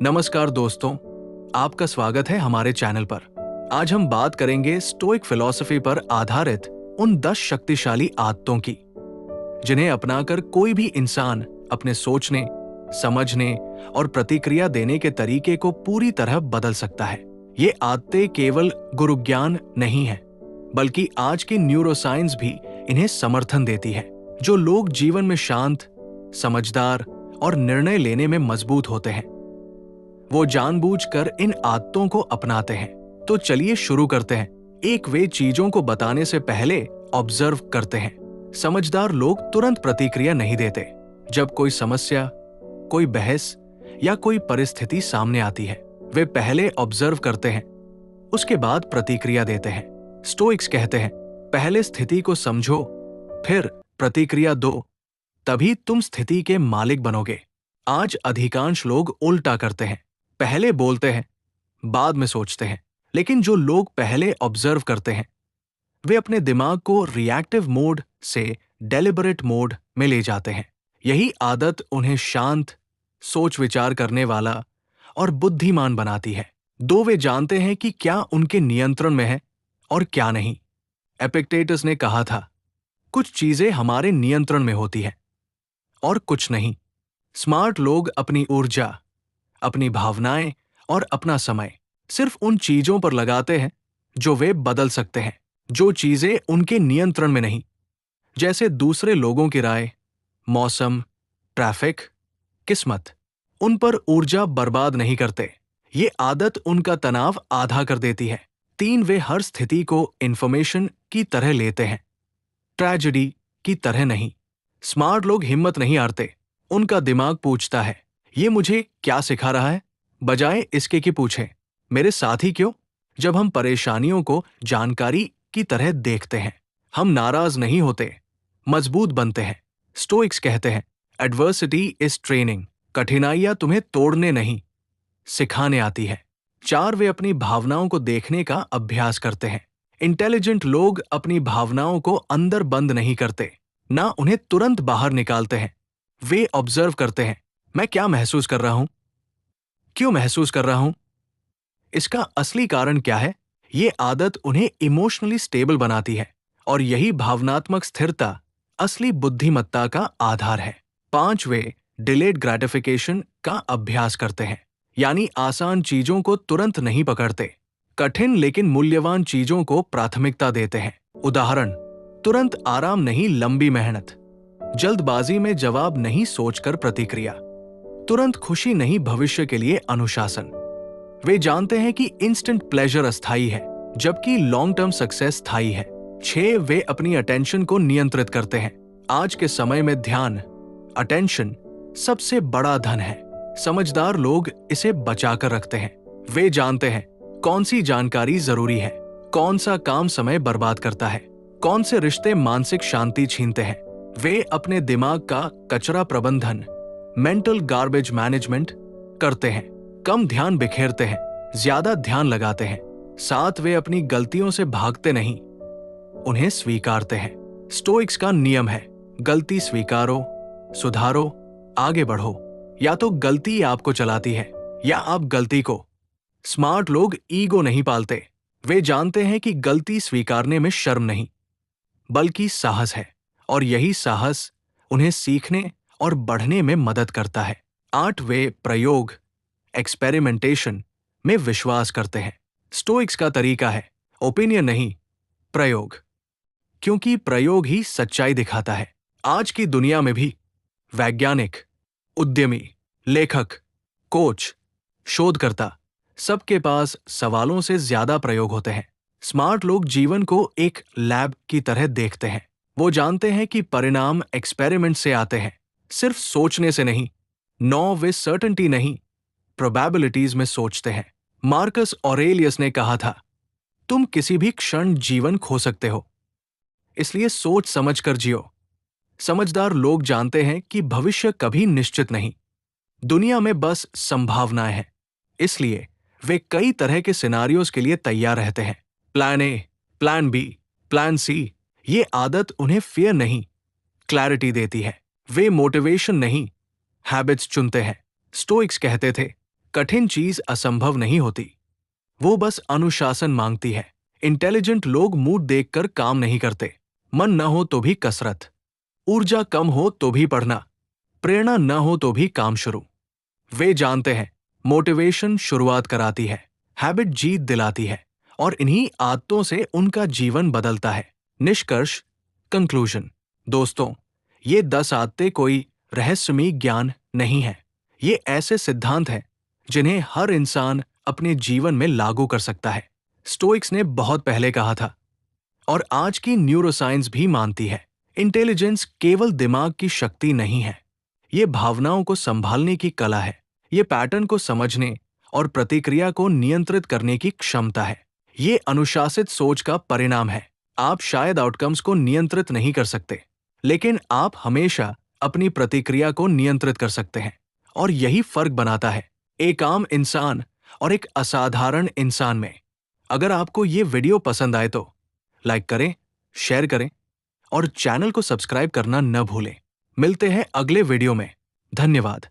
नमस्कार दोस्तों, आपका स्वागत है हमारे चैनल पर। आज हम बात करेंगे स्टोइक फिलॉसफी पर आधारित उन 10 शक्तिशाली आदतों की, जिन्हें अपनाकर कोई भी इंसान अपने सोचने, समझने और प्रतिक्रिया देने के तरीके को पूरी तरह बदल सकता है। ये आदतें केवल गुरुज्ञान नहीं है, बल्कि आज की न्यूरोसाइंस भी इन्हें समर्थन देती है। जो लोग जीवन में शांत, समझदार और निर्णय लेने में मजबूत होते हैं, वो जानबूझकर इन आदतों को अपनाते हैं। तो चलिए शुरू करते हैं। एक, वे चीजों को बताने से पहले ऑब्जर्व करते हैं। समझदार लोग तुरंत प्रतिक्रिया नहीं देते। जब कोई समस्या, कोई बहस या कोई परिस्थिति सामने आती है, वे पहले ऑब्जर्व करते हैं, उसके बाद प्रतिक्रिया देते हैं। स्टोइक्स कहते हैं, पहले स्थिति को समझो, फिर प्रतिक्रिया दो, तभी तुम स्थिति के मालिक बनोगे। आज अधिकांश लोग उल्टा करते हैं, पहले बोलते हैं, बाद में सोचते हैं। लेकिन जो लोग पहले ऑब्जर्व करते हैं, वे अपने दिमाग को रिएक्टिव मोड से डेलिबरेट मोड में ले जाते हैं। यही आदत उन्हें शांत, सोच विचार करने वाला और बुद्धिमान बनाती है। दो, वे जानते हैं कि क्या उनके नियंत्रण में है और क्या नहीं। एपिक्टेटस ने कहा था, कुछ चीजें हमारे नियंत्रण में होती हैं और कुछ नहीं। स्मार्ट लोग अपनी ऊर्जा, अपनी भावनाएं और अपना समय सिर्फ उन चीजों पर लगाते हैं जो वे बदल सकते हैं। जो चीजें उनके नियंत्रण में नहीं, जैसे दूसरे लोगों की राय, मौसम, ट्रैफिक, किस्मत, उन पर ऊर्जा बर्बाद नहीं करते। ये आदत उनका तनाव आधा कर देती है। 3, वे हर स्थिति को इंफॉर्मेशन की तरह लेते हैं, ट्रेजेडी की तरह नहीं। स्मार्ट लोग हिम्मत नहीं हारते। उनका दिमाग पूछता है, ये मुझे क्या सिखा रहा है, बजाय इसके कि पूछे, मेरे साथ ही क्यों। जब हम परेशानियों को जानकारी की तरह देखते हैं, हम नाराज नहीं होते, मजबूत बनते हैं। स्टोइक्स कहते हैं, एडवर्सिटी इज ट्रेनिंग। कठिनाइयां तुम्हें तोड़ने नहीं, सिखाने आती है। 4, वे अपनी भावनाओं को देखने का अभ्यास करते हैं। इंटेलिजेंट लोग अपनी भावनाओं को अंदर बंद नहीं करते, ना उन्हें तुरंत बाहर निकालते हैं। वे ऑब्जर्व करते हैं, मैं क्या महसूस कर रहा हूं, क्यों महसूस कर रहा हूं, इसका असली कारण क्या है। ये आदत उन्हें इमोशनली स्टेबल बनाती है, और यही भावनात्मक स्थिरता असली बुद्धिमत्ता का आधार है। 5, वे डिलेड ग्रेटिफिकेशन का अभ्यास करते हैं, यानी आसान चीजों को तुरंत नहीं पकड़ते, कठिन लेकिन मूल्यवान चीजों को प्राथमिकता देते हैं। उदाहरण, तुरंत आराम नहीं, लंबी मेहनत। जल्दबाजी में जवाब नहीं, सोचकर प्रतिक्रिया। तुरंत खुशी नहीं, भविष्य के लिए अनुशासन। वे जानते हैं कि इंस्टेंट प्लेजर अस्थायी है, जबकि लॉन्ग टर्म सक्सेस स्थायी है। 6, वे अपनी अटेंशन को नियंत्रित करते हैं। आज के समय में ध्यान, अटेंशन सबसे बड़ा धन है। समझदार लोग इसे बचाकर रखते हैं। वे जानते हैं कौन सी जानकारी जरूरी है, कौन सा काम समय बर्बाद करता है, कौन से रिश्ते मानसिक शांति छीनते हैं। वे अपने दिमाग का कचरा प्रबंधन, मेंटल गार्बेज मैनेजमेंट करते हैं। कम ध्यान बिखेरते हैं, ज्यादा ध्यान लगाते हैं। 7, वे अपनी गलतियों से भागते नहीं, उन्हें स्वीकारते हैं। स्टोइक्स का नियम है, गलती स्वीकारो, सुधारो, आगे बढ़ो। या तो गलती आपको चलाती है या आप गलती को। स्मार्ट लोग ईगो नहीं पालते। वे जानते हैं कि गलती स्वीकारने में शर्म नहीं, बल्कि साहस है, और यही साहस उन्हें सीखने और बढ़ने में मदद करता है। 8, वे प्रयोग, एक्सपेरिमेंटेशन में विश्वास करते हैं। स्टोइक्स का तरीका है, ओपिनियन नहीं, प्रयोग, क्योंकि प्रयोग ही सच्चाई दिखाता है। आज की दुनिया में भी वैज्ञानिक, उद्यमी, लेखक, कोच, शोधकर्ता, सबके पास सवालों से ज्यादा प्रयोग होते हैं। स्मार्ट लोग जीवन को एक लैब की तरह देखते हैं। वो जानते हैं कि परिणाम एक्सपेरिमेंट से आते हैं, सिर्फ सोचने से नहीं। 9, वे सर्टेनिटी नहीं, प्रोबेबिलिटीज में सोचते हैं। मार्कस ऑरेलियस ने कहा था, तुम किसी भी क्षण जीवन खो सकते हो, इसलिए सोच समझ कर जियो। समझदार लोग जानते हैं कि भविष्य कभी निश्चित नहीं, दुनिया में बस संभावनाएं हैं, इसलिए वे कई तरह के सिनारियोज के लिए तैयार रहते हैं। Plan A, plan B, plan C. ये आदत उन्हें फियर नहीं, क्लैरिटी देती है। वे मोटिवेशन नहीं, हैबिट्स चुनते हैं। स्टोइक्स कहते थे, कठिन चीज असंभव नहीं होती, वो बस अनुशासन मांगती है। इंटेलिजेंट लोग मूड देखकर काम नहीं करते। मन न हो तो भी कसरत, ऊर्जा कम हो तो भी पढ़ना, प्रेरणा न हो तो भी काम शुरू। वे जानते हैं मोटिवेशन शुरुआत कराती है, हैबिट जीत दिलाती है और इन्हीं आदतों से उनका जीवन बदलता है। निष्कर्ष, कंक्लूजन। दोस्तों, ये 10 आदतें कोई रहस्यमयी ज्ञान नहीं है। ये ऐसे सिद्धांत हैं जिन्हें हर इंसान अपने जीवन में लागू कर सकता है। स्टोइक्स ने बहुत पहले कहा था और आज की न्यूरोसाइंस भी मानती है, इंटेलिजेंस केवल दिमाग की शक्ति नहीं है, ये भावनाओं को संभालने की कला है। ये पैटर्न को समझने और प्रतिक्रिया को नियंत्रित करने की क्षमता है। ये अनुशासित सोच का परिणाम है। आप शायद आउटकम्स को नियंत्रित नहीं कर सकते, लेकिन आप हमेशा अपनी प्रतिक्रिया को नियंत्रित कर सकते हैं और यही फर्क बनाता है एक आम इंसान और एक असाधारण इंसान में। अगर आपको ये वीडियो पसंद आए तो लाइक करें, शेयर करें और चैनल को सब्सक्राइब करना न भूलें। मिलते हैं अगले वीडियो में। धन्यवाद।